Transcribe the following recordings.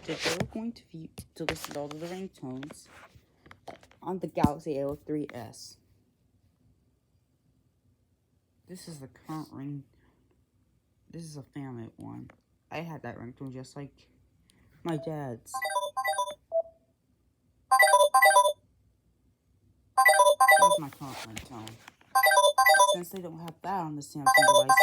Today we're going to listen to all of the ringtones on the Galaxy A03s. This is the current ring. This is a family one. I had that ringtone just like my dad's. That's my current ringtone. Since they don't have that on the Samsung device.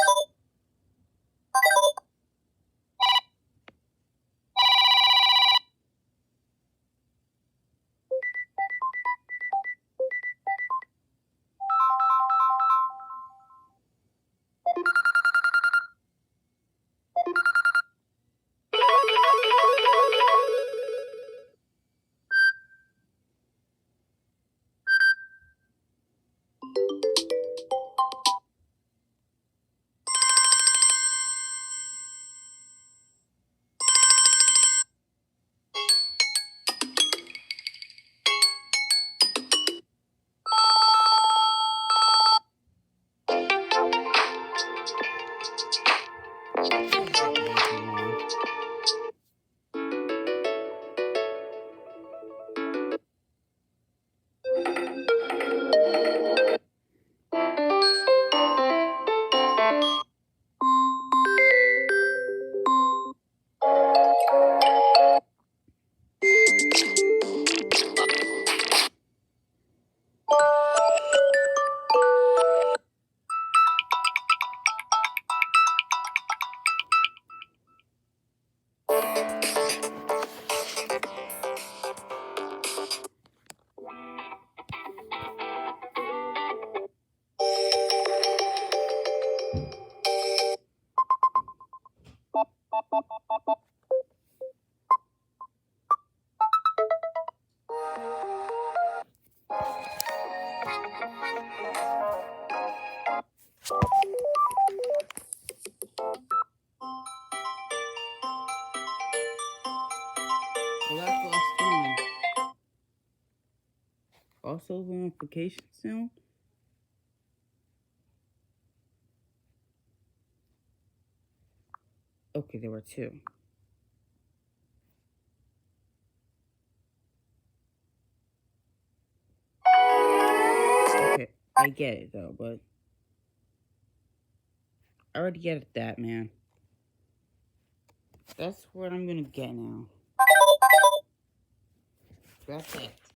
Well, that's the last one. Also, the notification sound. Okay, there were two. Okay, I get it though, but I already get that, man. That's what I'm gonna get now. That's it.